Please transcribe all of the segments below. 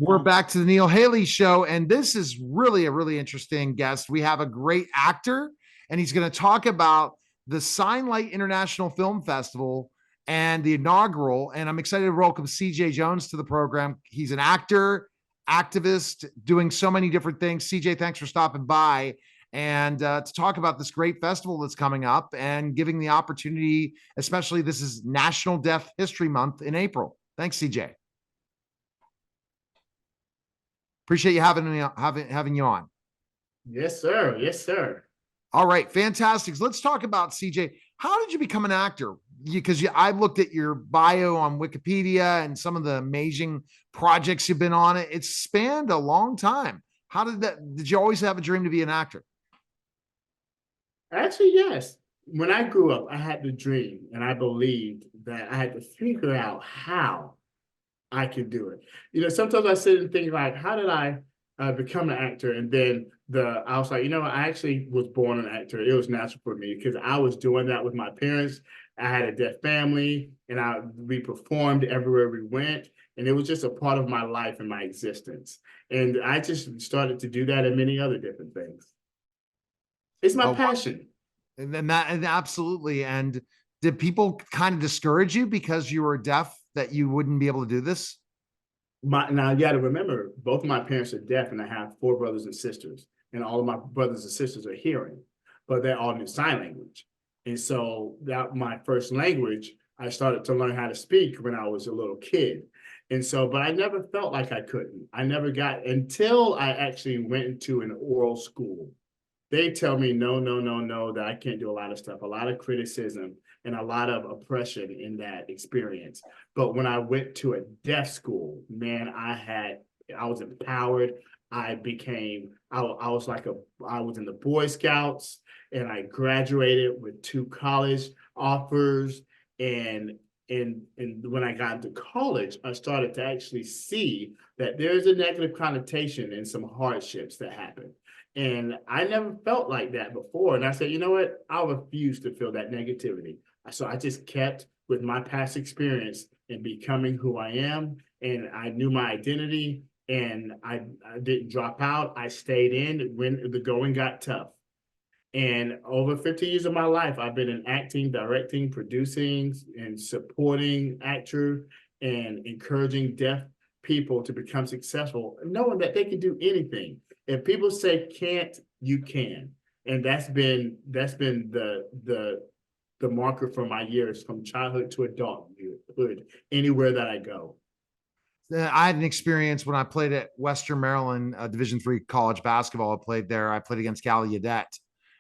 We're back to the Neil Haley Show, and this is really a really interesting guest. We have a great actor, and he's going to talk about the Signlight International Film Festival and the inaugural. And I'm excited to welcome CJ Jones to the program. He's an actor, activist, doing so many different things. CJ, thanks for stopping by and to talk about this great festival that's coming up and giving the opportunity, especially this is National Deaf History Month in April. Thanks, CJ. Appreciate you having you on. Yes, sir. Yes, sir. All right, fantastic. So let's talk about CJ. How did you become an actor? Because I looked at your bio on Wikipedia and some of the amazing projects you've been on. It's spanned a long time. How did that? Did you always have a dream to be an actor? Actually, yes. When I grew up, I had the dream, and I believed that I had to figure out how I could do it. Sometimes I sit and think like, how did I become an actor? And then I was like, I actually was born an actor. It was natural for me because I was doing that with my parents. I had a deaf family, and we performed everywhere we went, and it was just a part of my life and my existence. And I just started to do that and many other different things. It's my Oh, passion. and then and absolutely. And did people kind of discourage you because you were deaf that you wouldn't be able to do this? Now you got to remember, both of my parents are deaf, and I have four brothers and sisters, and all of my brothers and sisters are hearing, but they all knew sign language. And so that my first language, I started to learn how to speak when I was a little kid. And so, but I never felt like I couldn't. I never got until I actually went into an oral school. They tell me no, no, no, no, that I can't do a lot of stuff, a lot of criticism and a lot of oppression in that experience. But when I went to a deaf school, man, I was empowered. I was I was in the Boy Scouts, and I graduated with two college offers. And when I got into college, I started to actually see that there's a negative connotation and some hardships that happen. And I never felt like that before. And I said, you know what? I refuse to feel that negativity. So I just kept with my past experience and becoming who I am. And I knew my identity, and I didn't drop out. I stayed in when the going got tough. And over 50 years of my life, I've been in acting, directing, producing, and supporting actor and encouraging deaf people to become successful, knowing that they can do anything. If people say can't, you can. And that's been the marker for my years from childhood to adulthood, anywhere that I go. I had an experience when I played at Western Maryland Division III college basketball. I played there. I played against Gallaudet,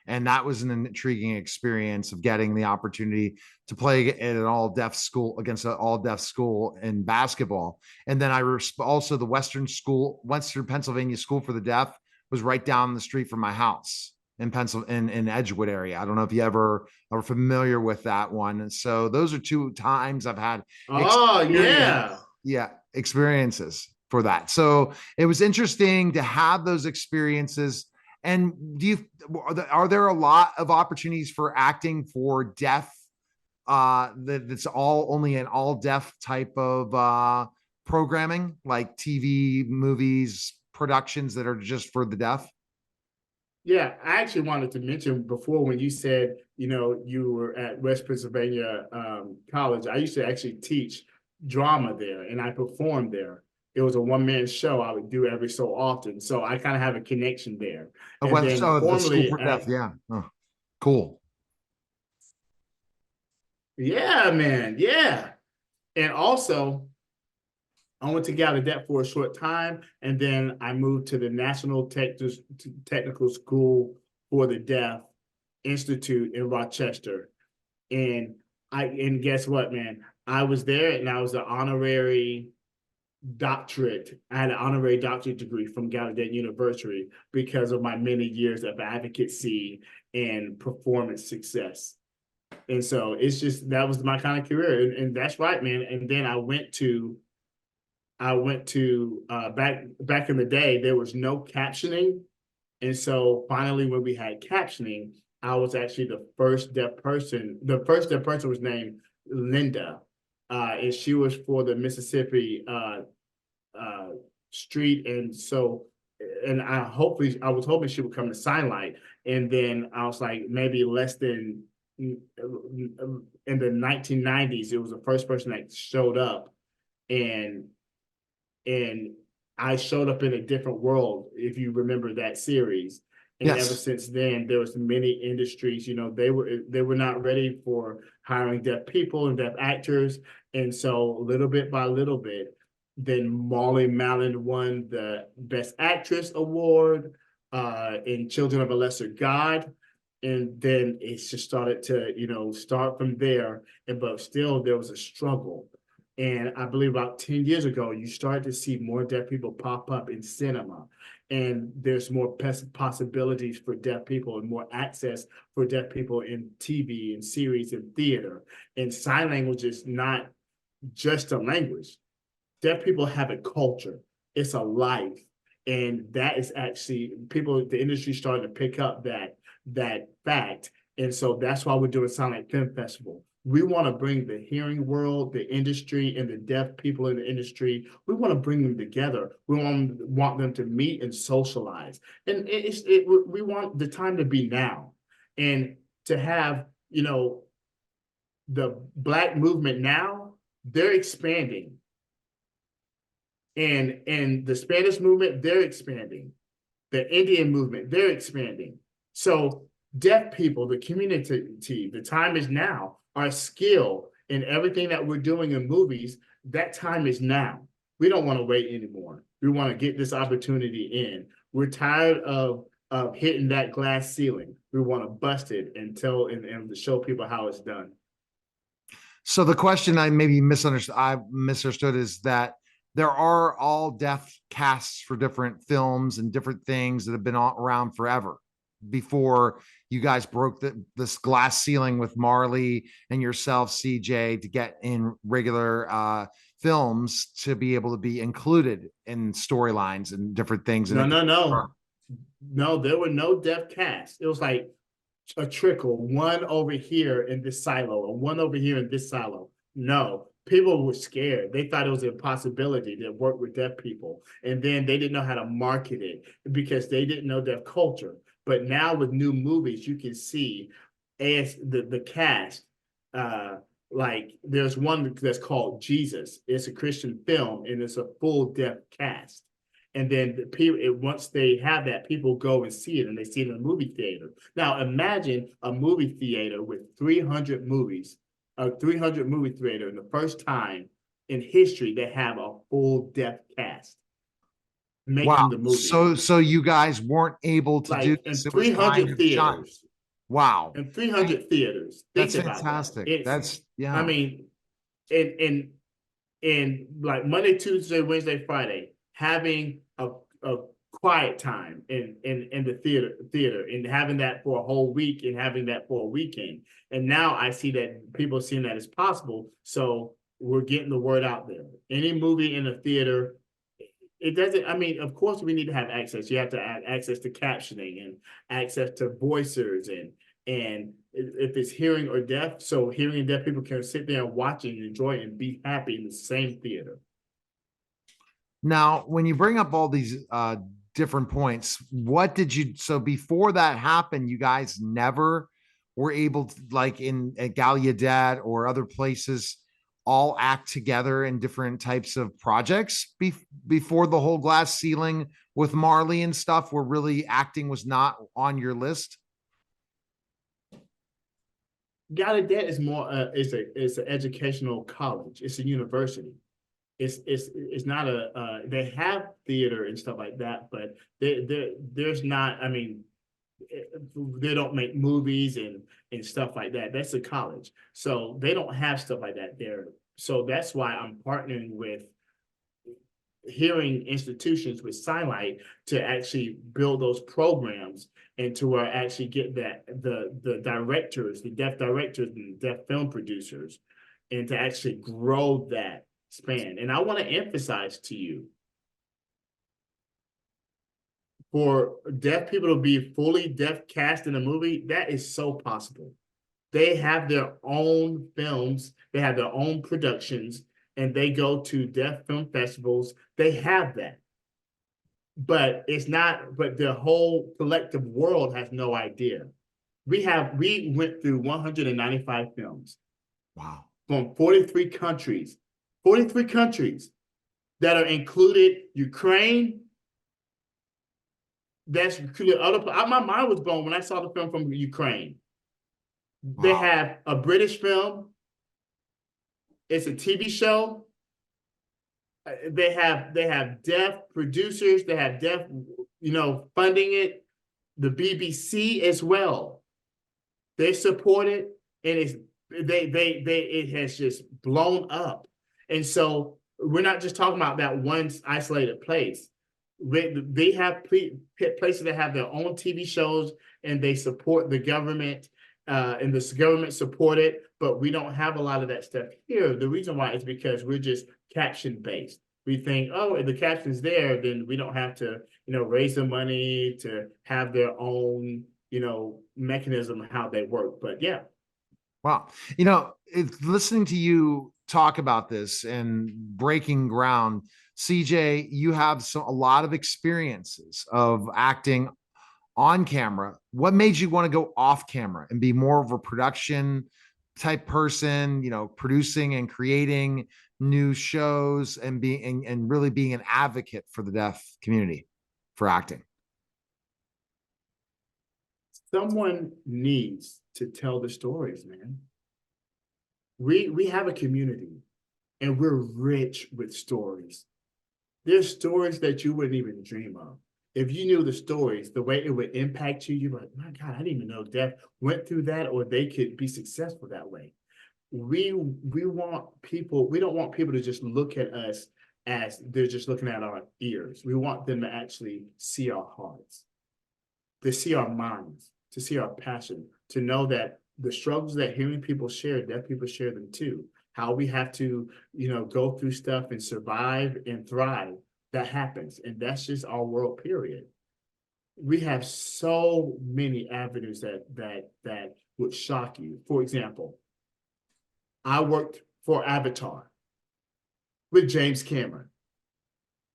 and that was an intriguing experience of getting the opportunity to play at an all deaf school against an all deaf school in basketball. And then also the Western Pennsylvania School for the Deaf was right down the street from my house in Pennsylvania, in Edgewood area. I don't know if you ever are familiar with that one. And so those are two times I've had Oh, yeah. experiences for that. So it was interesting to have those experiences. And are there a lot of opportunities for acting for deaf? That's all only an all deaf type of programming, like TV, movies, productions that are just for the deaf. Yeah, I actually wanted to mention before when you said, you were at West Pennsylvania College. I used to actually teach drama there, and I performed there. It was a one-man show I would do every so often. So I kind of have a connection there. And then The School formerly for Deaf. Yeah. Oh, cool. yeah, man. Yeah. And also, I went to Gallaudet for a short time, and then I moved to the National Technical School for the Deaf Institute in Rochester. And guess what, man? I was there, and I was an honorary doctorate. I had an honorary doctorate degree from Gallaudet University because of my many years of advocacy and performance success. And so it's just that was my kind of career, and that's right, man. And then I went to back in the day, there was no captioning. And so finally, when we had captioning, I was actually the first deaf person. The first deaf person was named Linda. And she was for the Mississippi street, and so, and I was hoping she would come to Sign, and then I was like, maybe less than in the 1990s, it was the first person that showed up, and and I showed up in a different world, if you remember that series. And ever Yes. since then, there was many industries, they were not ready for hiring deaf people and deaf actors. And so little bit by little bit, then Molly Mallon won the Best Actress award in Children of a Lesser God. And then it's just started to, start from there. But still there was a struggle. And I believe about 10 years ago, you started to see more deaf people pop up in cinema. And there's more possibilities for deaf people and more access for deaf people in TV and series and theater. And sign language is not just a language. Deaf people have a culture. It's a life. And that is actually the industry started to pick up that fact. And so that's why we're doing Sound Like Film Festival. We want to bring the hearing world, the industry, and the deaf people in the industry. We want to bring them together. We want them to meet and socialize. And we want the time to be now, and to have, the Black movement now. They're expanding, and the Spanish movement, they're expanding. The Indian movement, they're expanding. So deaf people, the community, the time is now. Our skill in everything that we're doing in movies, that time is now. We don't want to wait anymore. We want to get this opportunity in. We're tired of hitting that glass ceiling. We want to bust it and to show people how it's done. So the question I misunderstood is that there are all deaf casts for different films and different things that have been around forever before you guys broke this glass ceiling with Marley and yourself, CJ, to get in regular films to be able to be included in storylines and different things. No, there were no deaf casts. It was like a trickle, one over here in this silo, or one over here in this silo. No, people were scared. They thought it was an impossibility to work with deaf people. And then they didn't know how to market it because they didn't know deaf culture. But now with new movies, you can see as the cast, like there's one that's called Jesus. It's a Christian film and it's a full deaf cast. And then once they have that, people go and see it, and they see it in a movie theater. Now imagine a movie theater with 300 movies, a 300 movie theater, and the first time in history they have a full deaf cast making the movie. So you guys weren't able to do this. In 300 theaters. Wow. In 300 theaters. That's fantastic. That's I mean, and like Monday, Tuesday, Wednesday, Friday, having a quiet time in the theater and having that for a whole week and having that for a weekend. And now I see that people are seeing that as possible. So we're getting the word out there. Any movie in a theater, it doesn't, I mean, of course we need to have access. You have to have access to captioning and access to voicers and if it's hearing or deaf, so hearing and deaf people can sit there and watch and enjoy and be happy in the same theater. Now, when you bring up all these different points, so before that happened, you guys never were able to, like at Gallaudet or other places, all act together in different types of projects before the whole glass ceiling with Marley and stuff, where really acting was not on your list? Gallaudet is more it's an educational college. It's a university. It's not they have theater and stuff like that, but there's not, I mean, they don't make movies and stuff like that. That's a college. So they don't have stuff like that there. So that's why I'm partnering with hearing institutions with Signlight to actually build those programs and to actually get the directors, the deaf directors and deaf film producers, and to actually grow that span. And I want to emphasize to you, for deaf people to be fully deaf cast in a movie, that is so possible. They have their own films, they have their own productions, and they go to deaf film festivals. They have that. but it's not, but the whole collective world has no idea. We went through 195 films Wow. from 43 countries that are included Ukraine, that's included other, my mind was blown when I saw the film from Ukraine. They Wow. have a British film, it's a TV show. They have deaf producers, they have deaf, funding it. The BBC as well. They support it, and it has just blown up. And so we're not just talking about that one isolated place. They have places that have their own TV shows, and they support the government, and the government support it, but we don't have a lot of that stuff here. The reason why is because we're just caption based. We think, oh, if the caption's there, then we don't have to, raise the money to have their own, mechanism of how they work. But yeah. Wow. It's listening to you talk about this and breaking ground, CJ, you have a lot of experiences of acting on camera. What made you want to go off camera and be more of a production type person, producing and creating new shows and being and really being an advocate for the deaf community for acting? Someone needs to tell the stories, man. We have a community, and we're rich with stories. There's stories that you wouldn't even dream of. If you knew the stories, the way it would impact you, you're like, my God, I didn't even know deaf went through that, or they could be successful that way. We want people, we don't want people to just look at us as they're just looking at our ears. We want them to actually see our hearts, to see our minds, to see our passion, to know that the struggles that hearing people share, deaf people share them too. How we have to, go through stuff and survive and thrive. That happens. And that's just our world, period. We have so many avenues that would shock you. For example, I worked for Avatar with James Cameron.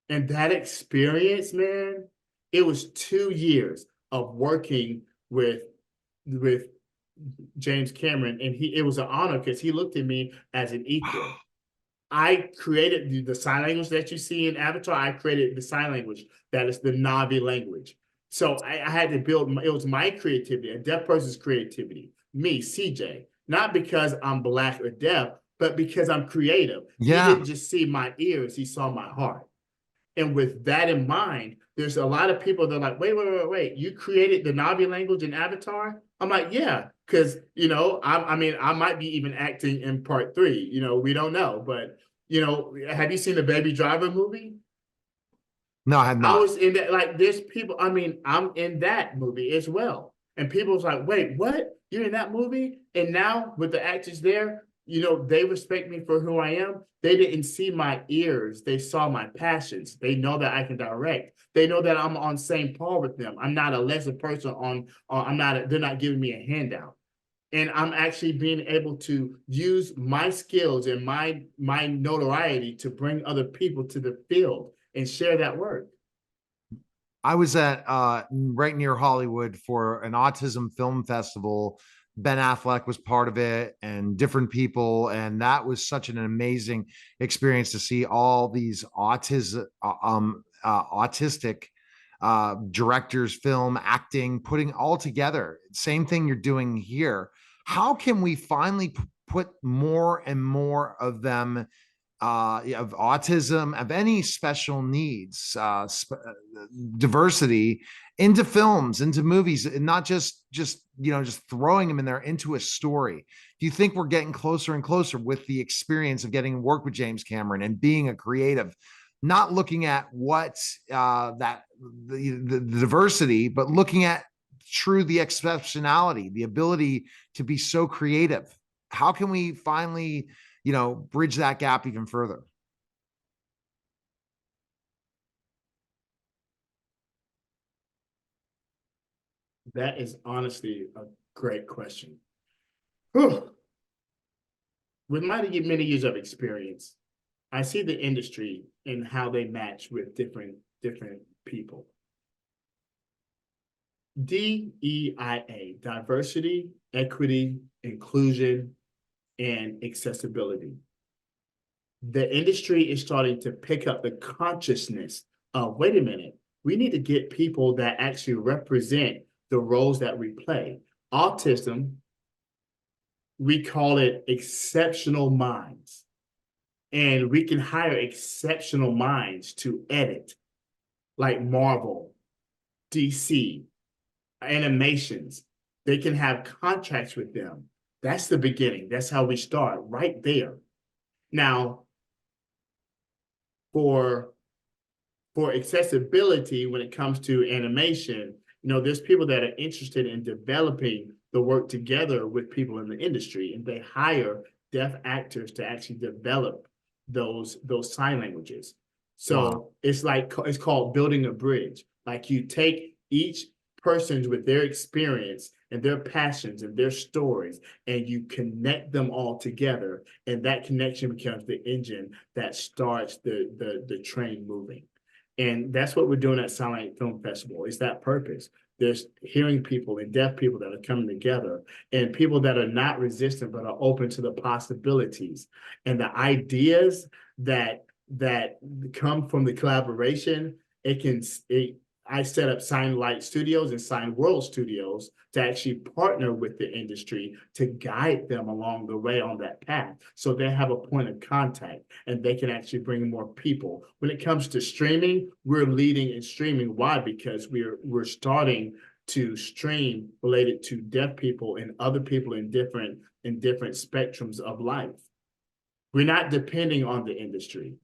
And that experience, man, it was 2 years of working with James Cameron, and it was an honor because he looked at me as an equal. I created the sign language that you see in Avatar. I created the sign language that is the Na'vi language. So I had to build, it was my creativity, a deaf person's creativity, me, CJ, not because I'm Black or deaf, but because I'm creative. Yeah. He didn't just see my ears, he saw my heart. And with that in mind, there's a lot of people that are like, wait, you created the Na'vi language in Avatar? I'm like, yeah, because, I might be even acting in part 3, we don't know. But, have you seen the Baby Driver movie? No, I have I not. was in that, like, there's people, I'm in that movie as well. And people was like, wait, what? You're in that movie? And now with the actors there, they respect me for who I am. They didn't see my ears. They saw my passions. They know that I can direct. They know that I'm on same par with them. I'm not a lesser person they're not giving me a handout. And I'm actually being able to use my skills and my notoriety to bring other people to the field and share that work. I was at right near Hollywood for an autism film festival. Ben Affleck was part of it and different people. And that was such an amazing experience to see all these autistic directors, film, acting, putting all together. Same thing you're doing here. How can we finally put more and more of them of autism, of any special needs, diversity into films, into movies, and not just throwing them in there into a story? Do you think we're getting closer and closer with the experience of getting work with James Cameron and being a creative, not looking at what the diversity, but looking at the exceptionality, the ability to be so creative? How can we finally bridge that gap even further? That is honestly a great question. Whew. With many years of experience, I see the industry and how they match with different people. DEIA, diversity, equity, inclusion, and accessibility. The industry is starting to pick up the consciousness of, wait a minute, we need to get people that actually represent the roles that we play. Autism, we call it exceptional minds. And we can hire exceptional minds to edit, like Marvel, DC, animations. They can have contracts with them. That's the beginning. That's how we start, right there. Now, for accessibility, when it comes to animation, there's people that are interested in developing the work together with people in the industry, and they hire deaf actors to actually develop those sign languages. So Wow. it's called building a bridge. Like, you take each person with their experience and their passions and their stories, and you connect them all together, and that connection becomes the engine that starts the train moving. And that's what we're doing at Silent Film Festival. Is that purpose. There's hearing people and deaf people that are coming together, and people that are not resistant but are open to the possibilities and the ideas that come from the collaboration. I set up Sign Light Studios and Sign World Studios to actually partner with the industry to guide them along the way on that path, so they have a point of contact and they can actually bring more people. When it comes to streaming, we're leading in streaming. Why? Because we're starting to stream related to deaf people and other people in different spectrums of life. We're not depending on the industry.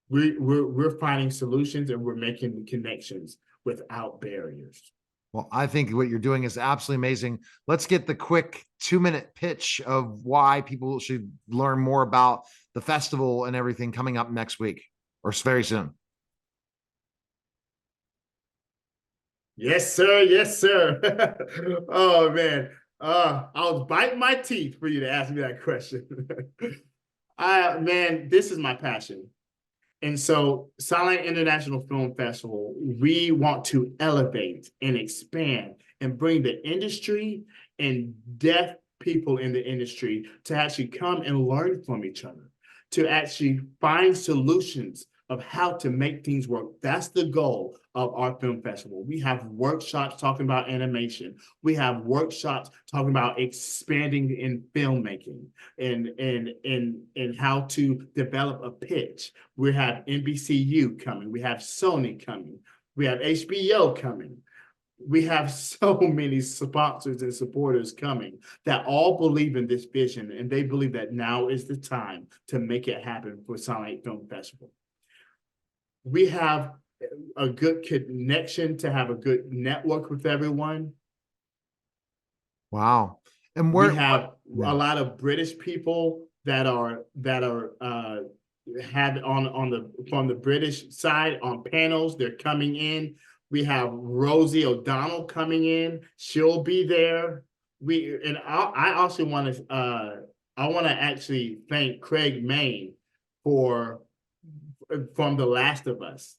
We're finding solutions, and we're making connections without barriers. Well, I think what you're doing is absolutely amazing. Let's get the quick 2-minute pitch of why people should learn more about the festival and everything coming up next week or very soon. Yes, sir. Yes, sir. Oh, man. I was biting my teeth for you to ask me that question. Man, this is my passion. And so Silent International Film Festival, we want to elevate and expand and bring the industry and deaf people in the industry to actually come and learn from each other, to actually find solutions of how to make things work. That's the goal of our film festival. We have workshops talking about animation. We have workshops talking about expanding in filmmaking and how to develop a pitch. We have NBCU coming. We have Sony coming. We have HBO coming. We have so many sponsors and supporters coming that all believe in this vision, and they believe that now is the time to make it happen for Silent Film Festival. We have a good connection to have a good network with everyone. Wow. And we have a lot of British people that are had from the British side on panels. They're coming in. We have Rosie O'Donnell coming in. She'll be there. I also want to actually thank Craig Main from The Last of Us.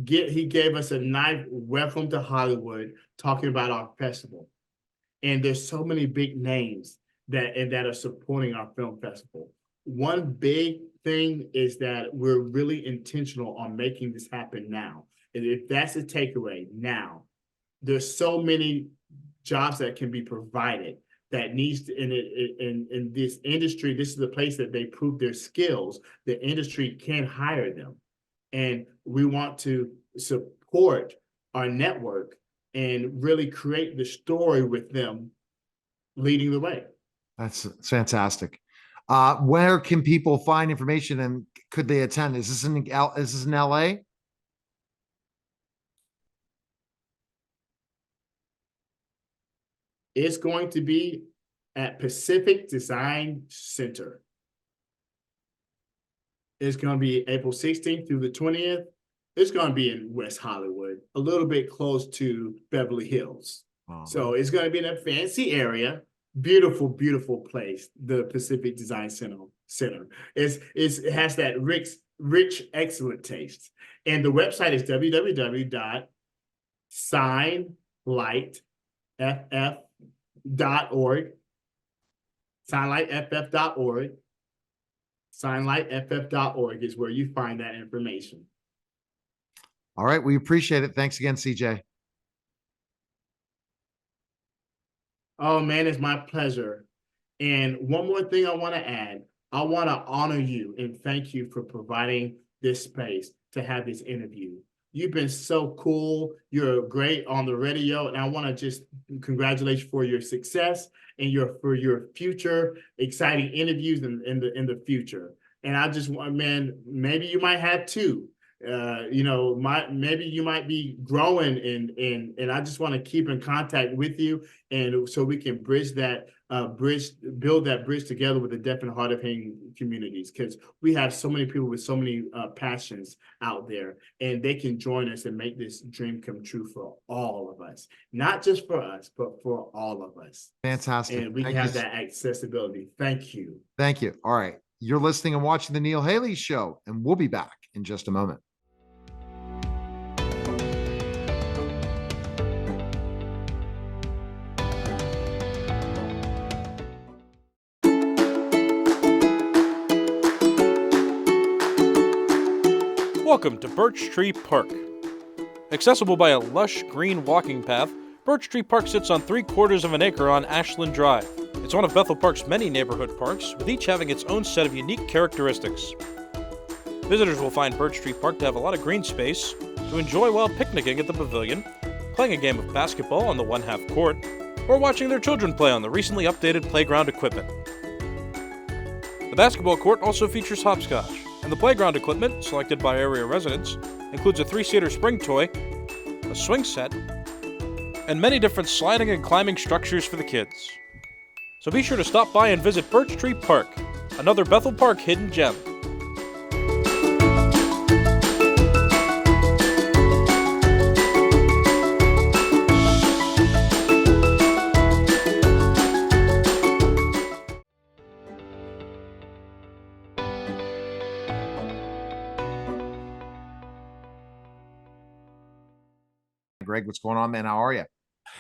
He gave us a nice welcome to Hollywood, talking about our festival. And there's so many big names that are supporting our film festival. One big thing is that we're really intentional on making this happen now. And if that's a takeaway, now, there's so many jobs that can be provided that needs to, in this industry, this is the place that they prove their skills. The industry can hire them. And we want to support our network and really create the story with them leading the way. That's fantastic. Where can people find information, and could they attend? Is this in LA? It's going to be at Pacific Design Center. It's going to be April 16th through the 20th. It's going to be in West Hollywood, a little bit close to Beverly Hills. Oh. So it's going to be in a fancy area. Beautiful, beautiful place, the Pacific Design Center. center. It has that rich, excellent taste. And the website is www.signlightff.org. Signlightff.org. Signlightff.org is where you find that information. All right. We appreciate it. Thanks again, CJ. Oh man, it's my pleasure. And one more thing I want to add. I want to honor you and thank you for providing this space to have this interview. You've been so cool. You're great on the radio, and I want to just congratulate you for your success and for your future exciting interviews in the future. And I just want, man, maybe you might have two. Maybe you might be growing, and I just want to keep in contact with you, and so we can build that bridge together with the deaf and hard of hearing communities, because we have so many people with so many passions out there, and they can join us and make this dream come true for all of us, not just for us, but for all of us. Fantastic. And we have that accessibility. Thank you. Thank you. All right. You're listening and watching the Neil Haley Show, and we'll be back in just a moment. Welcome to Birch Tree Park. Accessible by a lush green walking path, Birch Tree Park sits on 3/4 of an acre on Ashland Drive. It's one of Bethel Park's many neighborhood parks, with each having its own set of unique characteristics. Visitors will find Birch Tree Park to have a lot of green space to enjoy while picnicking at the pavilion, playing a game of basketball on the 1/2 court, or watching their children play on the recently updated playground equipment. The basketball court also features hopscotch, and the playground equipment, selected by area residents, includes a 3-seater spring toy, a swing set, and many different sliding and climbing structures for the kids. So be sure to stop by and visit Birch Tree Park, another Bethel Park hidden gem. Greg, what's going on, man? How are you?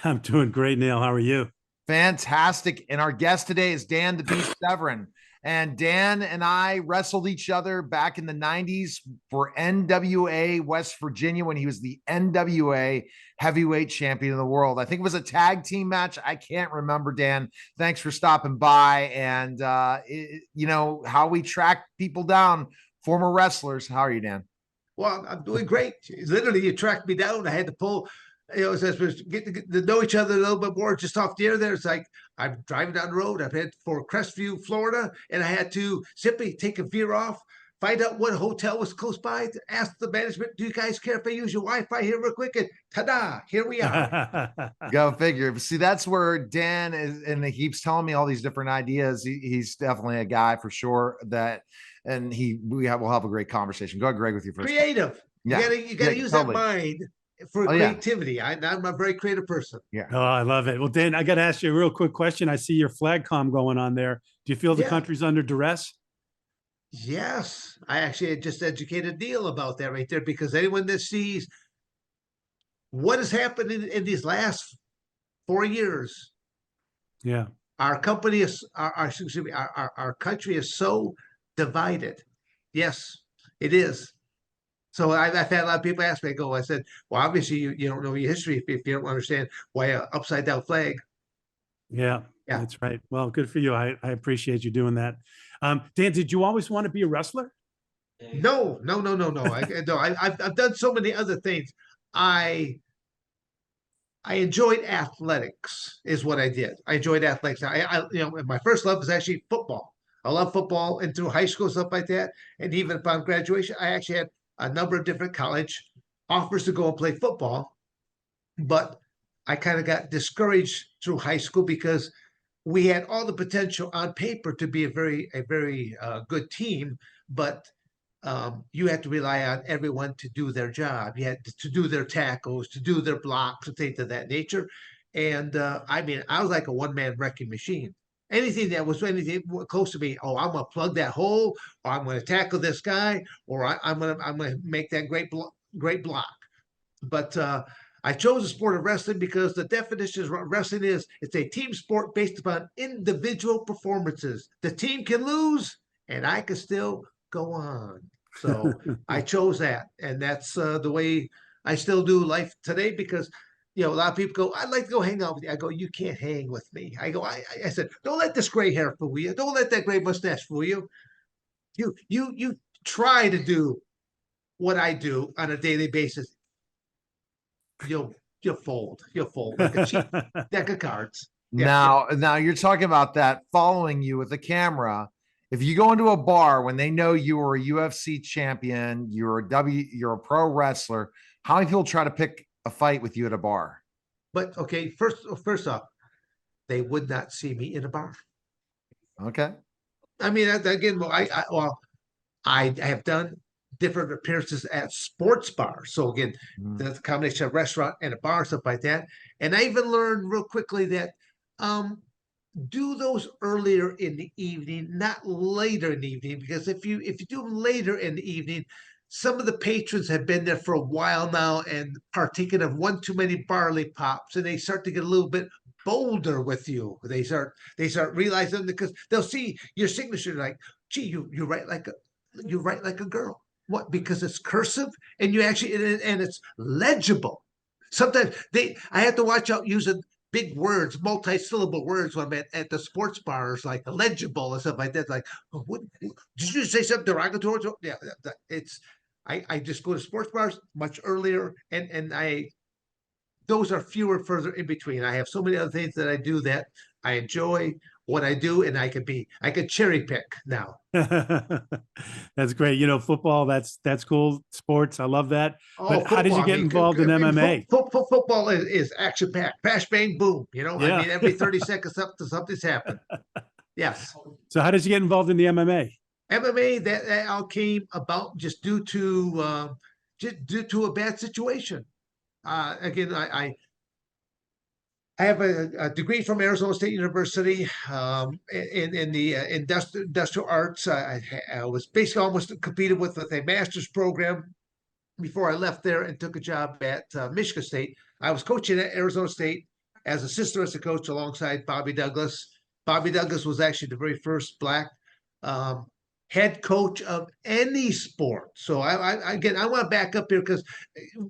I'm doing great, Neil. How are you? Fantastic. And our guest today is Dan the Beast Severin. And Dan and I wrestled each other back in the 90s for NWA West Virginia when he was the NWA heavyweight champion of the world. I think it was a tag team match. I can't remember, Dan. Thanks for stopping by. And, how we track people down, former wrestlers. How are you, Dan? Well, I'm doing great. Literally, you tracked me down. I had to pull, as we get to know each other a little bit more just off the air there. It's like I'm driving down the road. I've headed for Crestview, Florida, and I had to simply take a veer off, find out what hotel was close by, to ask the management, do you guys care if I use your Wi-Fi here real quick? And ta-da, here we are. Go figure. See, that's where Dan is, and he keeps telling me all these different ideas. He's definitely a guy for sure and we'll have a great conversation. Go ahead, Greg, with you first. Creative. Yeah. You gotta use totally. that mind for creativity. I'm a very creative person. Yeah. Oh, I love it. Well, Dan, I got to ask you a real quick question. I see your flag comm going on there. Do you feel the country's under duress? Yes. I actually just educated Neil about that right there, because anyone that sees what has happened in these last 4 years, Yeah. our company is our country is so divided. Yes, it is. So I've had a lot of people ask me, I said, well, obviously you don't know your history if you don't understand why an upside down flag. Yeah, that's right. Well, good for you. I appreciate you doing that. Dan, did you always want to be a wrestler? No. I've done so many other things. I enjoyed athletics is what I did. I enjoyed athletics. My first love was actually football. I love football, and through high school, stuff like that. And even upon graduation, I actually had a number of different college offers to go and play football. But I kind of got discouraged through high school because we had all the potential on paper to be a very good team, but you had to rely on everyone to do their job. You had to do their tackles, to do their blocks, and things of that nature. And I was like a one-man wrecking machine. anything that was anything close to me. Oh, I'm gonna plug that hole, or I'm gonna tackle this guy, or I'm gonna make that great block. But I chose the sport of wrestling because the definition of what wrestling is, it's a team sport based upon individual performances. The team can lose and I can still go on. So I chose that. And that's the way I still do life today because, a lot of people go, I'd like to go hang out with you. I go, you can't hang with me. I said, don't let this gray hair fool you. Don't let that gray mustache fool you. You try to do what I do on a daily basis. You'll fold like a cheap deck of cards. Yeah, Now you're talking about that following you with a camera. If you go into a bar when they know you are a UFC champion, you're a pro wrestler, how many people try to pick a fight with you at a bar? But okay, first off, they would not see me in a bar. Okay. I mean, again, I have done different appearances at sports bars. So again, the combination of restaurant and a bar, stuff like that. And I even learned real quickly that do those earlier in the evening, not later in the evening, because if you do them later in the evening, some of the patrons have been there for a while now and partaken of one too many barley pops, and they start to get a little bit bolder with you. They start realizing because they'll see your signature like, gee, you write like a girl. What? Because it's cursive and you actually and it's legible. Sometimes I have to watch out using big words, multi-syllable words when I'm at the sports bars, like legible and stuff like that. Like, what did you say something derogatory? Yeah, it's I just go to sports bars much earlier, and those are fewer further in between. I have so many other things that I do that I enjoy what I do, and I could cherry pick now. That's great. Football, that's cool. Sports, I love that. Oh, But how did you get involved in MMA? Football is action packed, bash, bang, boom. Yeah. I mean, every 30 seconds something's happened. Yes. So how did you get involved in the MMA? MMA that all came about just due to a bad situation. Again, I have a degree from Arizona State University in the industrial arts. I was basically almost competed with a master's program before I left there and took a job at Michigan State. I was coaching at Arizona State as assistant wrestling coach alongside Bobby Douglas. Bobby Douglas was actually the very first Black head coach of any sport. So I want to back up here because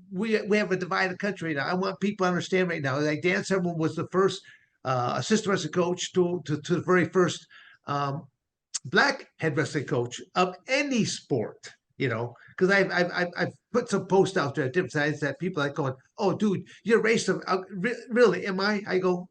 we have a divided country now. I want people to understand right now. Like Dan Severn was the first assistant wrestling coach to the very first Black head wrestling coach of any sport. Because I've put some posts out there at different sites that people are going, oh, dude, you're racist. Really? Am I? I go,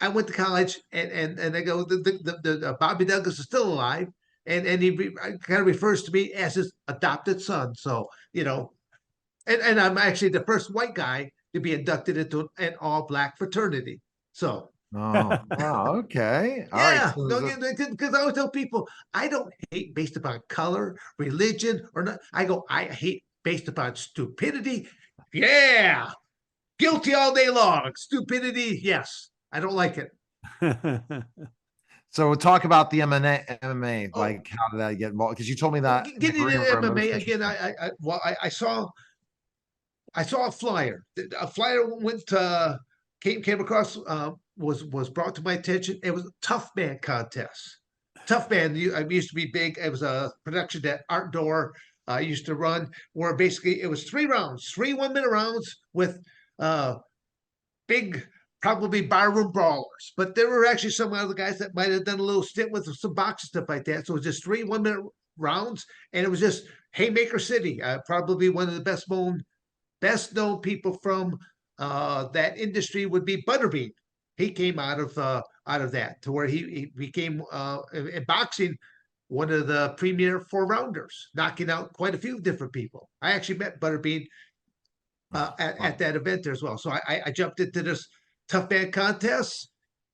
I went to college and they go, the Bobby Douglas is still alive. And he kind of refers to me as his adopted son. So, and I'm actually the first white guy to be inducted into an all-Black fraternity. So. Oh, wow, okay. All Yeah, right. because I always tell people I don't hate based upon color, religion, or not. I go, I hate based upon stupidity. Yeah, guilty all day long. Stupidity, yes, I don't like it. So we'll talk about the MMA. Like, how did I get involved? Because you told me that. Getting into MMA again, I saw a flyer. A flyer came across. Was brought to my attention. It was a tough man contest. Tough man. I used to be big. It was a production that Art Door used to run, where basically it was 3 rounds, 3 1-minute rounds with big, probably barroom brawlers. But there were actually some other guys that might have done a little stint with some boxing stuff like that. So it was just 3 1-minute rounds, and it was just Haymaker City. Probably one of the best known people from that industry would be Butterbean. He came out of that to where he became in boxing one of the premier 4-rounders, knocking out quite a few different people. I actually met Butterbean at that event there as well. So I jumped into this tough man contest.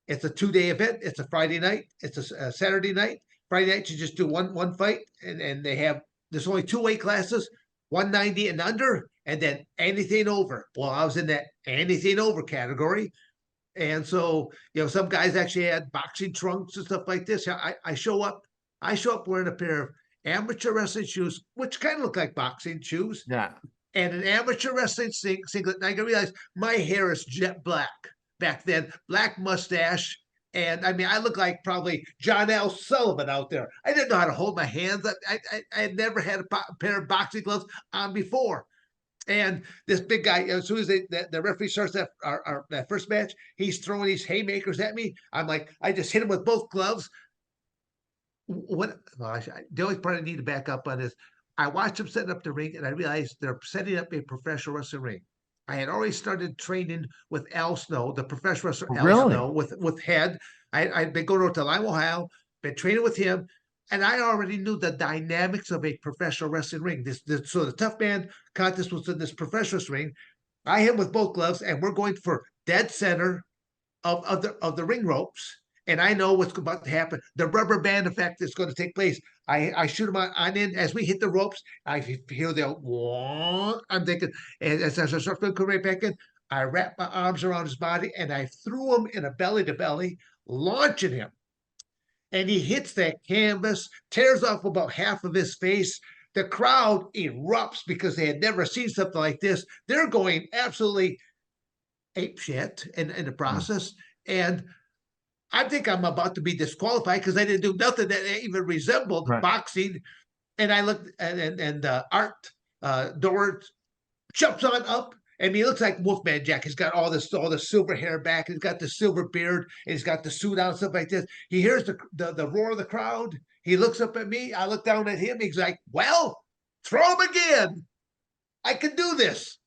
It's a 2-day event. It's a Friday night. It's a Saturday night. Friday night you just do one fight, and there's only 2 weight classes, 190 and under, and then anything over. Well, I was in that anything over category. And so, some guys actually had boxing trunks and stuff like this. I show up wearing a pair of amateur wrestling shoes, which kind of look like boxing shoes, Yeah. and an amateur wrestling singlet. And I realized my hair is jet black back then, black mustache. And I mean, I look like probably John L. Sullivan out there. I didn't know how to hold my hands. I had never had a pair of boxing gloves on before. And this big guy, as soon as the referee starts that first match, he's throwing these haymakers at me. I'm like, I just hit him with both gloves. The only part I need to back up on is I watched them setting up the ring, and I realized they're setting up a professional wrestling ring. I had already started training with Al Snow, the professional wrestler Al Really? Snow, with Head. I'd been going over to Lima, Ohio, been training with him, and I already knew the dynamics of a professional wrestling ring. So the tough man contest was in this professional ring. I hit him with both gloves, and we're going for dead center of the ring ropes. And I know what's about to happen. The rubber band effect is going to take place. I shoot him on in as we hit the ropes. I hear the wah. I'm thinking, and as I start to come right back in, I wrap my arms around his body and I threw him in a belly to belly, launching him. And he hits that canvas, tears off about half of his face. The crowd erupts because they had never seen something like this. They're going absolutely ape shit in the process. And I think I'm about to be disqualified because I didn't do nothing that even resembled boxing. And I looked and Art Dorr jumps on up, and he looks like Wolfman Jack. He's got all the silver hair back. He's got the silver beard, and he's got the suit on, stuff like this. He hears the roar of the crowd. He looks up at me. I look down at him. He's like, "Well, throw him again. I can do this."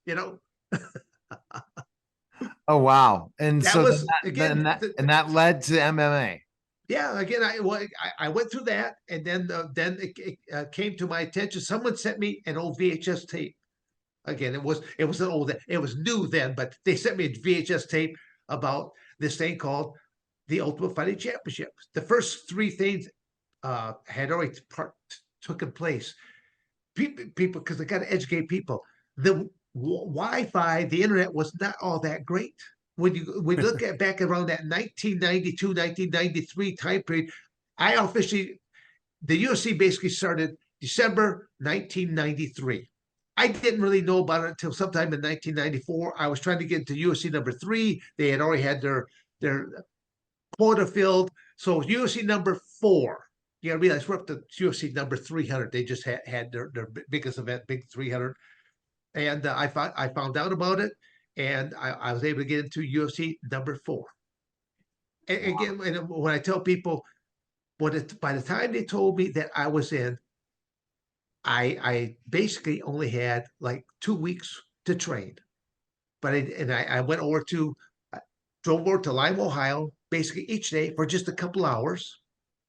Oh, wow. And That so was, then again, that led to MMA. Yeah, again, I went through that, and then it came to my attention. Someone sent me an old VHS tape. Again, it was new then, but they sent me a VHS tape about this thing called the Ultimate Fighting Championship. The first three things had already taken place. People, because they got to educate people. The Wi-Fi, the internet was not all that great. When you look at back around that 1992, 1993 time period, the UFC basically started December 1993. I didn't really know about it until sometime in 1994. I was trying to get into UFC number 3. They had already had their quota filled. So UFC number 4. You gotta realize we're up to UFC number 300. They just had their biggest event, big 300. And I found out about it. And I was able to get into UFC number 4. And again, when I tell people, by the time they told me that I was in, I basically only had like 2 weeks to train. But I went over drove over to Lima, Ohio, basically each day for just a couple hours.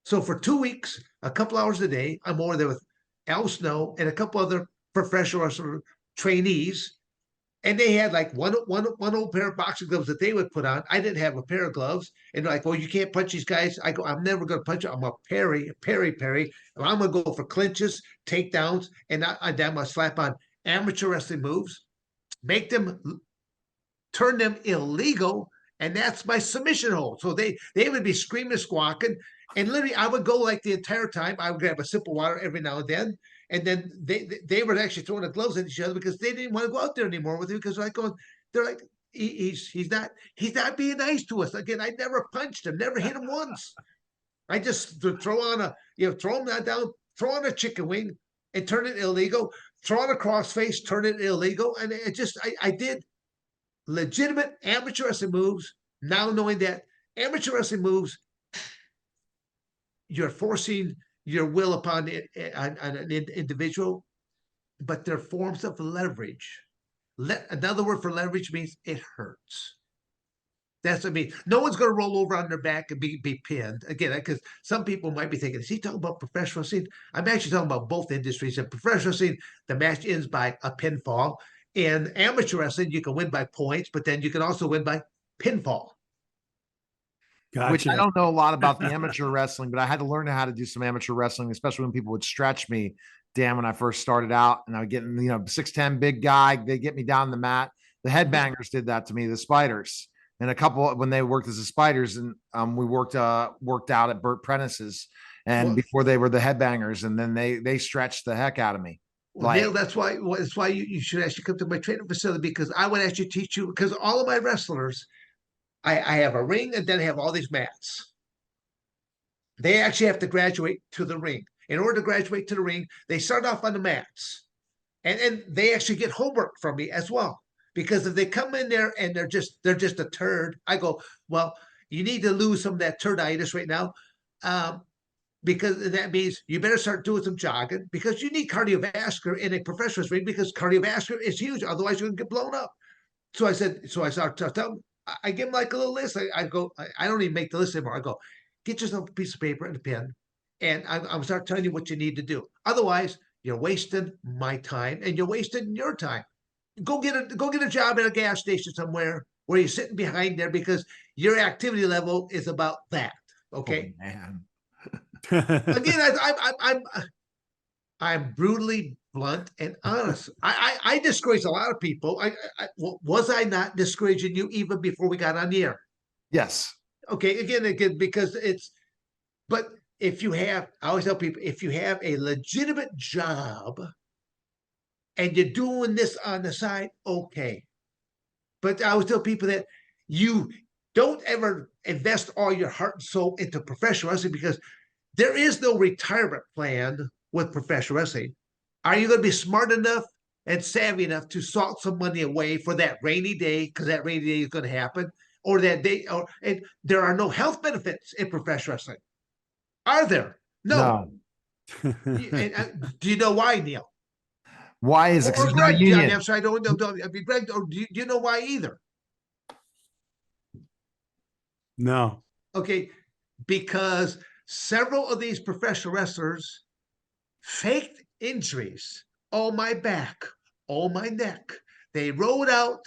So for 2 weeks, a couple hours a day, I'm over there with Al Snow and a couple other professional wrestler trainees. And they had like one old pair of boxing gloves that they would put on. I didn't have a pair of gloves. And they're like, "Well, you can't punch these guys." I go, "I'm never going to punch them. I'm a parry. And I'm going to go for clinches, takedowns, and I'm going to slap on amateur wrestling moves, turn them illegal. And that's my submission hold." So they would be screaming, squawking. And literally, I would go like the entire time. I would grab a sip of water every now and then. And then they were actually throwing the gloves at each other because they didn't want to go out there anymore with him because they're like, he's not being nice to us. Again, I never punched him, never hit him once. I just throw him down, throw on a chicken wing and turn it illegal, throw on a crossface, turn it illegal. And I did legitimate amateur wrestling moves. Now knowing that amateur wrestling moves, you're forcing your will upon an individual, but they're forms of leverage. Another word for leverage means it hurts. That's what I mean. No one's going to roll over on their back and be pinned. Again, because some people might be thinking, is he talking about professional wrestling? I'm actually talking about both industries. In professional wrestling, the match ends by a pinfall. In amateur wrestling, you can win by points, but then you can also win by pinfall. Gotcha. Which I don't know a lot about the amateur wrestling, but I had to learn how to do some amateur wrestling, especially when people would stretch me, Dan, when I first started out. And I would get, 6'10", big guy. They get me down the mat. The headbangers did that to me, the spiders. and a couple when they worked as the Spiders, and we worked out at Burt Prentice's, and Well- before they were the Headbangers, and then they stretched the heck out of me. Well, Like- Neil, that's why you should actually come to my training facility, because I would actually teach you, because all of my wrestlers, I have a ring and then I have all these mats. They actually have to graduate to the ring. In order to graduate to the ring, they start off on the mats. And they actually get homework from me as well. Because if they come in there and they're just a turd, I go, well, you need to lose some of that turditis right now. Because that means you better start doing some jogging, because you need cardiovascular in a professional ring, because cardiovascular is huge. Otherwise, you're gonna get blown up. So I start to tell them, I give them like a little list. I go, I don't even make the list anymore. I go, get yourself a piece of paper and a pen, and I'm start telling you what you need to do. Otherwise, you're wasting my time and you're wasting your time. Go get a job at a gas station somewhere where you're sitting behind there, because your activity level is about that. Okay. Oh, man. Again, I'm brutally blunt and honest. I discourage a lot of people. Was I not discouraging you even before we got on the air? Yes. Okay, again, because but if you have, I always tell people, if you have a legitimate job and you're doing this on the side, okay. But I always tell people that you don't ever invest all your heart and soul into professional wrestling, because there is no retirement plan with professional wrestling. Are you going to be smart enough and savvy enough to salt some money away for that rainy day, because that rainy day is going to happen, or that day, and there are no health benefits in professional wrestling? Are there? No. Do you know why, Neil? Why is it? 'Cause Or there's no Greg? union. I'm sorry, I don't know. I mean, Greg, or do you know why either? No. Okay, because several of these professional wrestlers faked injuries. Oh, my back. Oh, my neck. They wrote out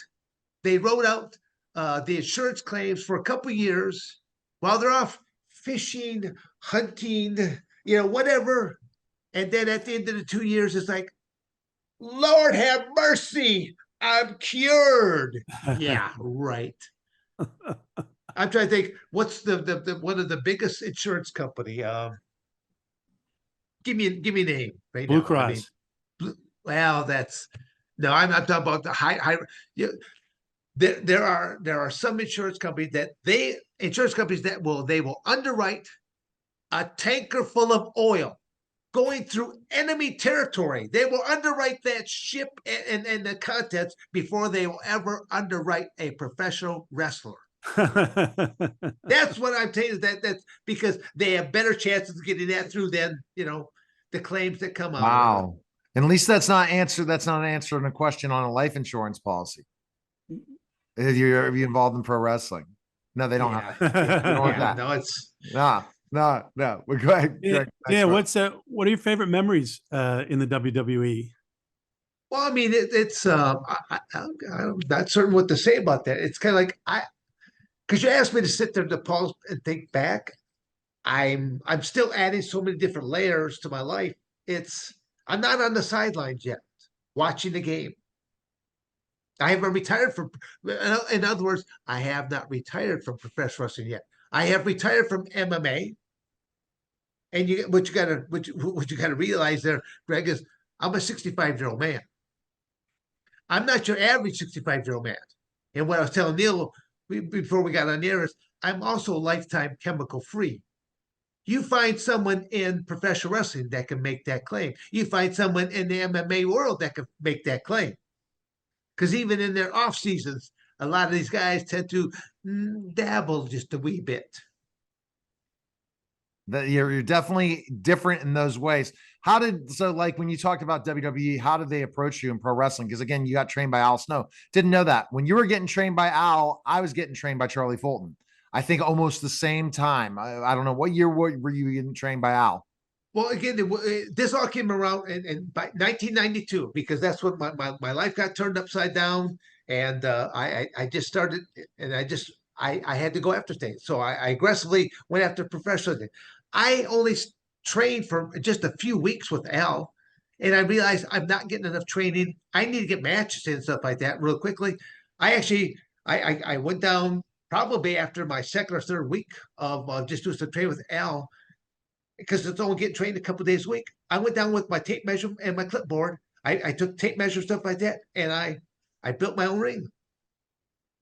the insurance claims for a couple years while they're off fishing, hunting, whatever. And then at the end of the 2 years, it's like, Lord have mercy, I'm cured. Yeah, right. I'm trying to think, what's the one of the biggest insurance company? Give me a name right Blue now. Cross. Well, that's no. I'm not talking about the high. There are some insurance companies that they will underwrite a tanker full of oil going through enemy territory. They will underwrite that ship and the contents before they will ever underwrite a professional wrestler. That's what I'm telling you. That's because they have better chances of getting that through than the claims that come out. Wow. And at least that's not answering a question on a life insurance policy. Are you involved in pro wrestling? No, they don't have that. You don't want that. No, it's No. Well, go ahead. Yeah, Greg. what are your favorite memories in the WWE? well. I mean, it's I'm not certain what to say about that. It's kind of like because you asked me to sit there to pause and think back. I'm still adding so many different layers to my life. I'm not on the sidelines yet, watching the game. I haven't retired from. In other words, I have not retired from professional wrestling yet. I have retired from MMA. And what you gotta realize there, Greg, is I'm a 65-year-old man. I'm not your average 65-year-old man. And what I was telling Neil before we got on the air is I'm also lifetime chemical free. You find someone in professional wrestling that can make that claim. You find someone in the MMA world that can make that claim. Because even in their off seasons, a lot of these guys tend to dabble just a wee bit. That you're definitely different in those ways. Like when you talked about WWE, how did they approach you in pro wrestling? Because again, you got trained by Al Snow. Didn't know that. When you were getting trained by Al, I was getting trained by Charlie Fulton. I think almost the same time. I don't know what year were you getting trained by Al? Well, again, this all came around by 1992, because that's when my life got turned upside down, and I just started, and I had to go after things. So I aggressively went after professional things. I only trained for just a few weeks with Al, and I realized I'm not getting enough training. I need to get matches and stuff like that real quickly. I went down probably after my second or third week of just doing some training with Al, because it's only getting trained a couple days a week. I went down with my tape measure and my clipboard. I took tape measure, stuff like that, and I built my own ring.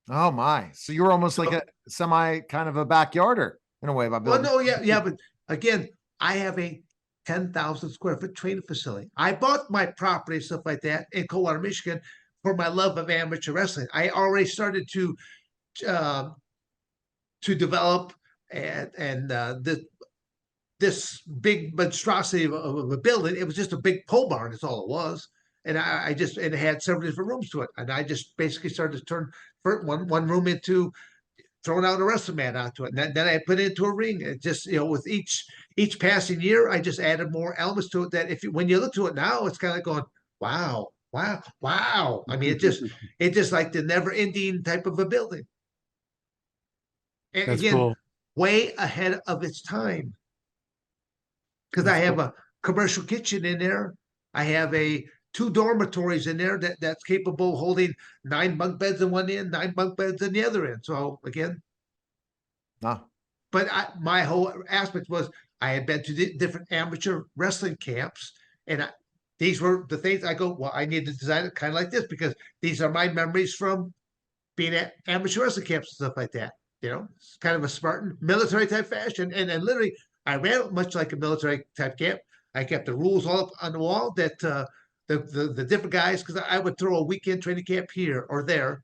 Oh my. So you were almost like a semi kind of a backyarder in a way by Well, building. no, yeah, but again, I have a 10,000 square foot training facility. I bought my property, stuff like that, in Coldwater, Michigan, for my love of amateur wrestling. I already started um, to develop and this big monstrosity of a building. It was just a big pole barn. That's all it was. And I just, and it had several different rooms to it. And I just basically started to turn one room into throwing out a wrestling mat onto it. And then I put it into a ring. It just, with each passing year, I just added more elements to it that when you look to it now, it's kind of going, wow, wow, wow. I mean, it's just like the never ending type of a building. And That's again, cool. way ahead of its time. Because I have a commercial kitchen in there. I have two dormitories in there that's capable of holding 9 bunk beds in one end, 9 bunk beds in the other end. So again, No. but my whole aspect was I had been to the different amateur wrestling camps, and these were the things I go, well, I need to design it kind of like this because these are my memories from being at amateur wrestling camps and stuff like that. It's kind of a Spartan military type fashion, and then literally I ran it much like a military type camp. I kept the rules all up on the wall that the different guys, because I would throw a weekend training camp here or there.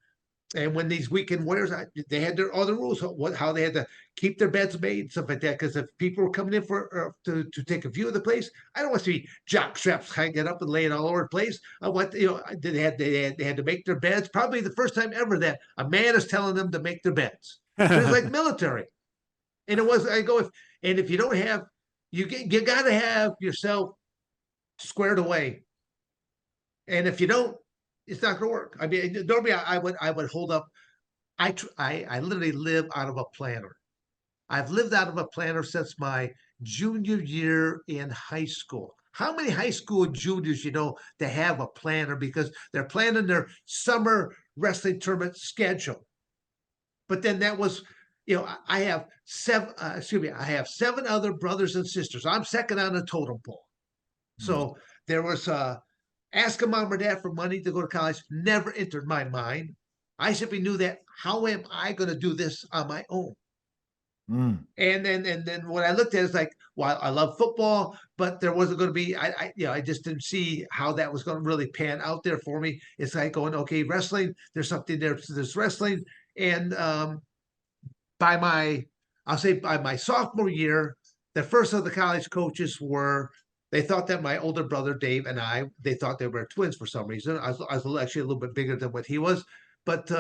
And when these weekend warriors, they had their other rules, how they had to keep their beds made and stuff like that. Because if people were coming in to take a view of the place, I don't want to see jock straps hanging up and laying all over the place. I want they had to make their beds. Probably the first time ever that a man is telling them to make their beds. So it's like military, and it was. I go if you don't have, you got to have yourself squared away, and if you don't, it's not going to work. I mean, normally I would hold up. I literally live out of a planner. I've lived out of a planner since my junior year in high school. How many high school juniors that have a planner because they're planning their summer wrestling tournament schedule? But then that was, I have 7. I have 7 other brothers and sisters. I'm second on the totem pole. So there was asking mom or dad for money to go to college never entered my mind. I simply knew that how am I going to do this on my own? And then when I looked at it, it's like, well, I love football, but there wasn't going to be, I just didn't see how that was going to really pan out there for me. It's like going, okay, wrestling, there's something there to this wrestling. And by my sophomore year, the first of the college coaches they thought that my older brother Dave and they thought they were twins for some reason. I was actually a little bit bigger than what he was, but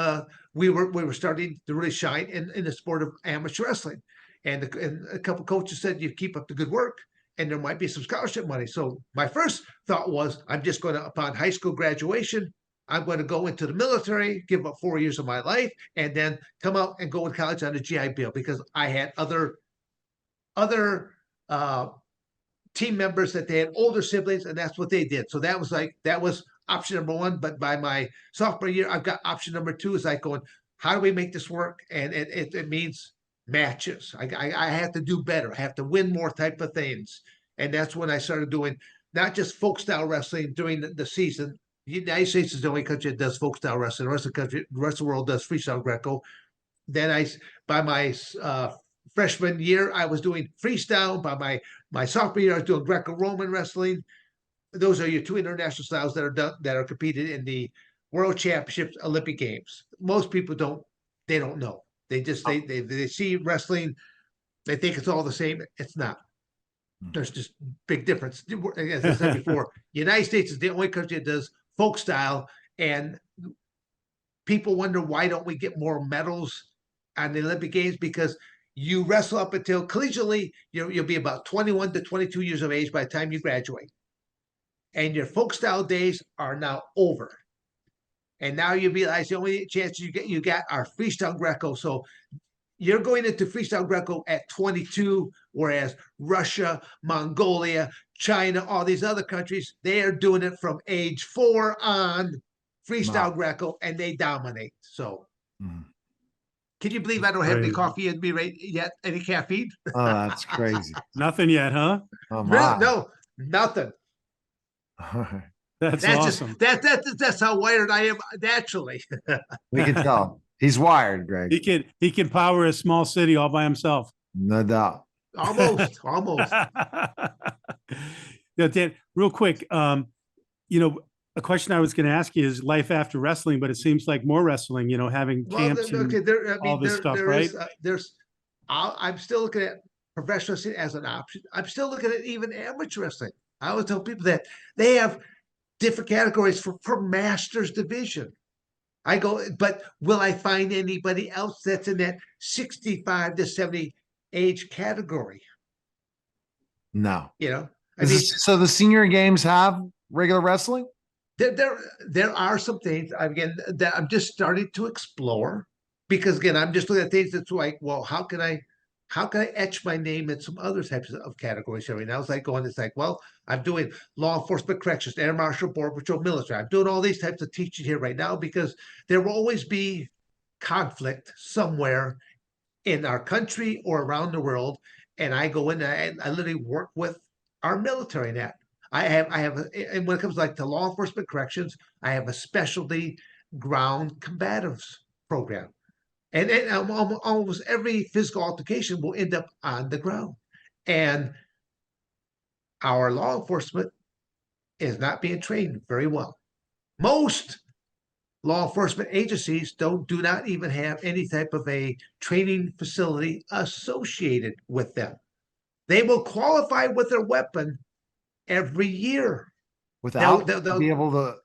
we were starting to really shine in the sport of amateur wrestling. And a couple coaches said, "You keep up the good work, and there might be some scholarship money." So my first thought was, I'm just going to, upon high school graduation, I'm going to go into the military, give up 4 years of my life, and then come out and go to college on a GI Bill because I had other team members that they had older siblings, and that's what they did. So that was option number 1. But by my sophomore year, I've got option number 2 is like going, how do we make this work? And it means matches. I have to do better. I have to win more type of things. And that's when I started doing not just folk style wrestling during the season. The United States is the only country that does folk style wrestling. The rest of the world does freestyle Greco. Then by my freshman year, I was doing freestyle. By my sophomore year, I was doing Greco-Roman wrestling. Those are your 2 international styles that are competed in the World Championships, Olympic Games. Most people don't know. They just they see wrestling, they think it's all the same. It's not. There's just big difference. As I said before, the United States is the only country that does folk style, and people wonder why don't we get more medals on the Olympic Games? Because you wrestle up until collegiately, you'll be about 21 to 22 years of age by the time you graduate. And your folk style days are now over. And now you realize the only chances you got are freestyle Greco. So you're going into freestyle Greco at 22, whereas Russia, Mongolia, China, all these other countries, they are doing it from age 4 on freestyle Greco, and they dominate. So Can you believe I don't have any Crazy. coffee in me right yet? Any caffeine? Oh, that's crazy. Nothing yet, huh? Oh Really? my. No, nothing. That's That's awesome. just that's how wired I am naturally. We can tell. He's wired, Greg. He can power a small city all by himself. No doubt. Almost, almost. Now, Dan, real quick, you know, a question I was going to ask you is life after wrestling, but it seems like more wrestling, you know, having Well, camps and okay, there, I all mean, this stuff, there right? is, I'm still looking at professional wrestling as an option. I'm still looking at even amateur wrestling. I always tell people that they have different categories for masters division. I go, but will I find anybody else that's in that 65 to 70 age category? No. You know, I Is mean, this- so the senior games have regular wrestling? there are some things again that I'm just starting to explore because again, I'm just looking at things that's like, well, how can I etch my name in some other types of categories here right now? It's like going, it's like, well, I'm doing law enforcement corrections, air marshal, border patrol, military. I'm doing all these types of teaching here right now because there will always be conflict somewhere in our country or around the world. And I go in and I literally work with our military in that. And when it comes like to law enforcement corrections, I have a specialty ground combatives program. And almost every physical altercation will end up on the ground. And our law enforcement is not being trained very well. Most law enforcement agencies do not even have any type of a training facility associated with them. They will qualify with their weapon every year. Without they'll be able to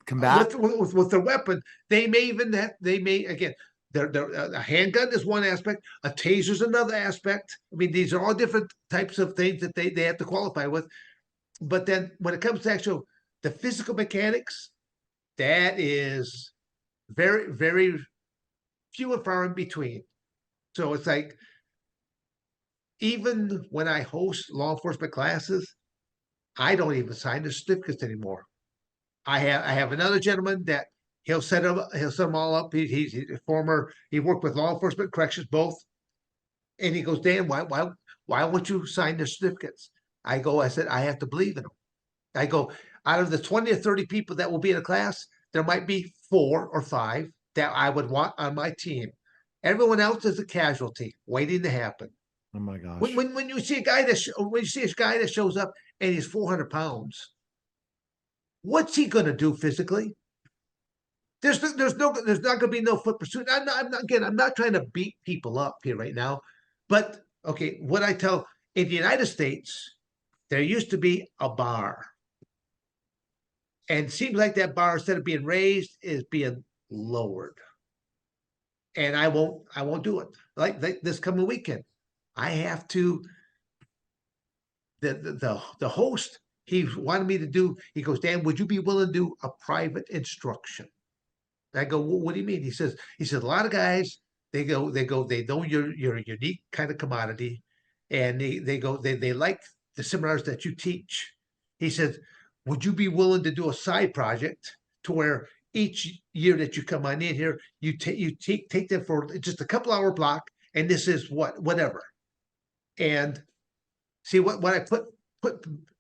combat? with their weapon. They may even have, they may again. A handgun is one aspect. A taser is another aspect. I mean, these are all different types of things that they have to qualify with. But then when it comes to actual the physical mechanics, that is very, very few and far in between. So it's like, even when I host law enforcement classes, I don't even sign the certificates anymore. I have another gentleman that he'll set them all up. He's a former, he worked with law enforcement corrections both. And he goes, Dan, why won't you sign the certificates? I said, I have to believe in them. I go, out of the 20 or 30 people that will be in a class, there might be 4 or 5 that I would want on my team. Everyone else is a casualty waiting to happen. Oh my gosh. When you see a guy that shows up and he's 400 pounds, what's he going to do physically? There's not going to be no foot pursuit. I'm not trying to beat people up here right now, but okay, what I tell in the United States, there used to be a bar, and it seems like that bar, instead of being raised, is being lowered. And I won't do it. Like this coming weekend, I have to. The host, he wanted me to do. He goes, Dan, would you be willing to do a private instruction? I go, well, what do you mean? He says, a lot of guys, they know you're a unique kind of commodity, and they like the seminars that you teach. He says, would you be willing to do a side project to where each year that you come on in here, you take them for just a couple hour block, and this is whatever. And see what I put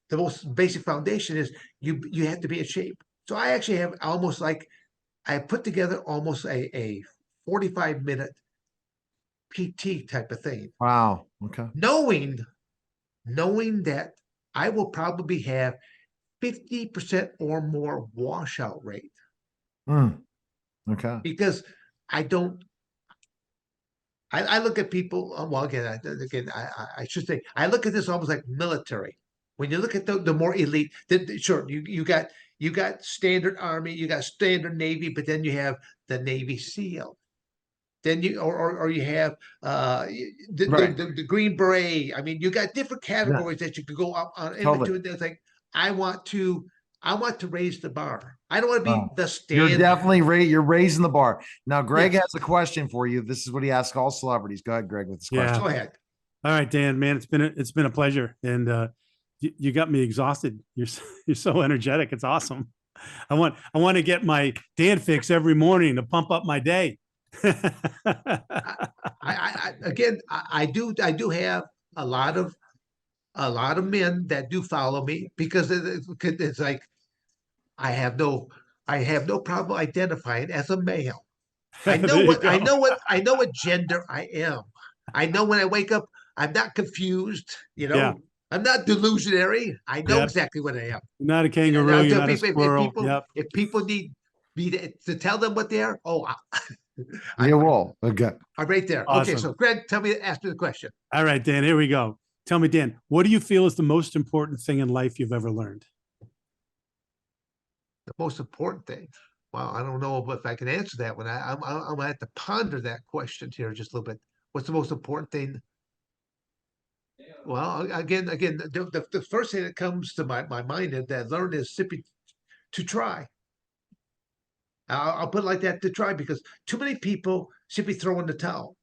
the most basic foundation is you have to be in shape. So I actually have almost like, I put together almost a 45-minute PT type of thing. Wow. Okay. Knowing that I will probably have 50% or more washout rate. Okay. Because I look at people, well, again, I should say, I look at this almost like military. When you look at the more elite, sure, you got standard Army, you got standard Navy, but then you have the Navy SEAL. Then you you have the Green Beret. I mean, you got different categories that you could go up on. Totally. It's like I want to raise the bar. I don't want to be the You're standard. definitely you're raising the bar. Now, Greg Yes. has a question for you. This is what he asks all celebrities. Go ahead, Greg, with this Yeah. question. Go ahead. All right, Dan, man, it's been a pleasure, and you got me exhausted. You're so energetic. It's awesome. I want to get my Dan fix every morning to pump up my day. Again, I do have a lot of men that do follow me because it's like I have no problem identifying as a male. I There know you what I go. know what gender I am. I know when I wake up, I'm not confused. Yeah. I'm not delusionary. I know Yep. exactly what I am. Not a And kangaroo, I'll you're tell not a people squirrel. Yep. if people need me to tell them what they are, You will. Okay. I'm right there. Okay, Awesome. so Greg, ask me the question. All right, Dan, here we go. Tell me, Dan, what do you feel is the most important thing in life you've ever learned? The most important thing. Well, I don't know if I can answer that one. I'm gonna have to ponder that question here just a little bit. What's the most important thing? Well, again, the first thing that comes to my mind is that I learned is simply to try. I'll put it like that, to try, because too many people simply throw in the towel.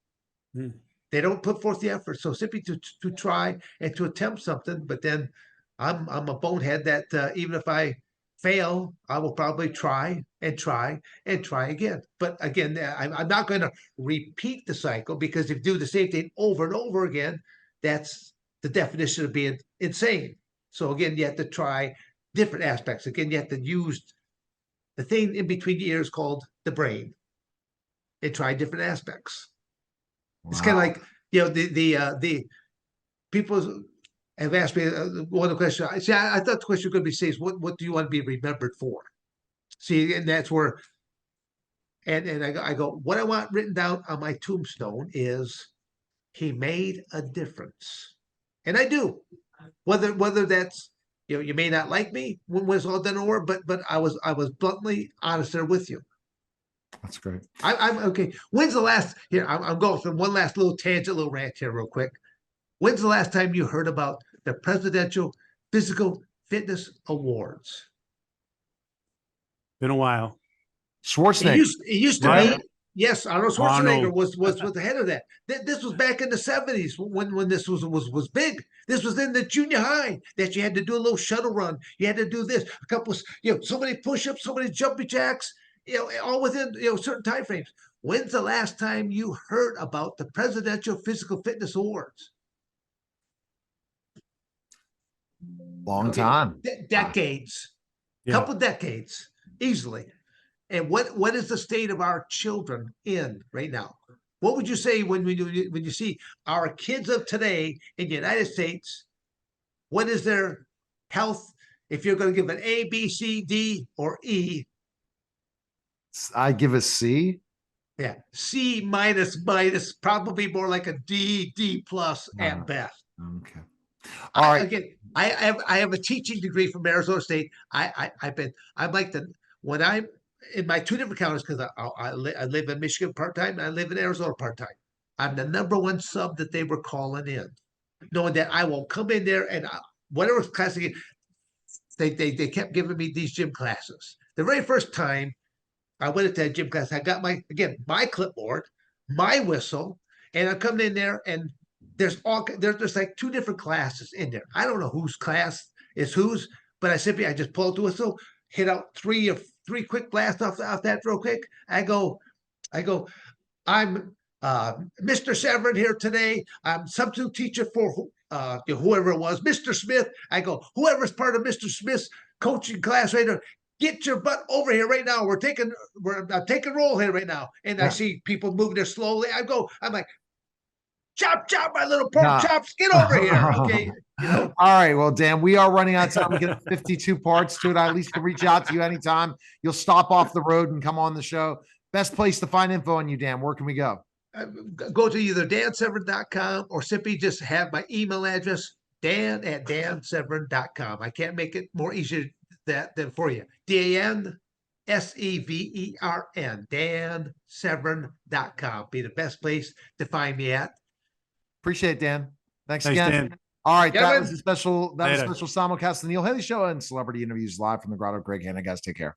Hmm. They don't put forth the effort. So simply to try and to attempt something, but then I'm a bonehead that even if I fail, I will probably try and try and try again. But again, I'm not going to repeat the cycle, because if you do the same thing over and over again, that's the definition of being insane. So again, you have to try different aspects. Again, you have to use the thing in between the ears called the brain and try different aspects. It's kind of Wow. like, the people have asked me one of the questions. I thought the question was going to be, says, what do you want to be remembered for? See, and that's where, and I go, what I want written down on my tombstone is, he made a difference, and I do. Whether that's, you may not like me when it's all done over, but I was bluntly honest there with you. That's great. I'm okay. When's the last here? I'm going from one last little tangent, little rant here, real quick. When's the last time you heard about the Presidential Physical Fitness Awards? Been a while. Schwarzenegger. It used to Right. be. Yes, Arnold Schwarzenegger Arnold. was the head of that. This was back in the 70s when this was big. This was in the junior high, that you had to do a little shuttle run. You had to do this, a couple, so many push-ups, so many jumping jacks, all within certain time frames. When's the last time you heard about the Presidential Physical Fitness Awards? Long time. Decades, Yeah. couple decades, easily. And what is the state of our children in right now? What would you say when you see our kids of today in the United States? What is their health? If you're going to give an A, B, C, D, or E, I give a C. yeah, C minus, probably more like a D plus at best. Okay. All right. Again, I have a teaching degree from Arizona State. I'm like when I'm in my two different counties, because I live in Michigan part-time and I live in Arizona part-time. I'm the number one sub that they were calling in, knowing that I will come in there and whatever class they kept giving me these gym classes. The very first time I went into that gym class, I got my clipboard, my whistle, and I'm coming in there, and there's like two different classes in there. I don't know whose class is whose, but I just pull out the whistle, hit out three quick blasts off that real quick. I go, I'm Mr. Severin here today. I'm substitute teacher for whoever it was, Mr. Smith. I go, whoever's part of Mr. Smith's coaching class right now, get your butt over here right now. I'm taking roll here right now. And I see people moving there slowly. I'm like, chop, my little pork chops, get over here. Okay. All right. Well, Dan, we are running out of time. We get 52 parts to it. I at least can reach out to you anytime. You'll stop off the road and come on the show. Best place to find info on you, Dan. Where can we go? Go to either danseverin.com or simply just have my email address, dan@danseverin.com. I can't make it more easier than for you. DANSEVERN, danseverin.com. Be the best place to find me at. Appreciate it, Dan. Thanks Thanks, again. Dan. All right. Yeah, That man. was a special Later. simulcast of the Neil Haley Show and celebrity interviews live from the Grotto. Greg Hanna, guys. Take care.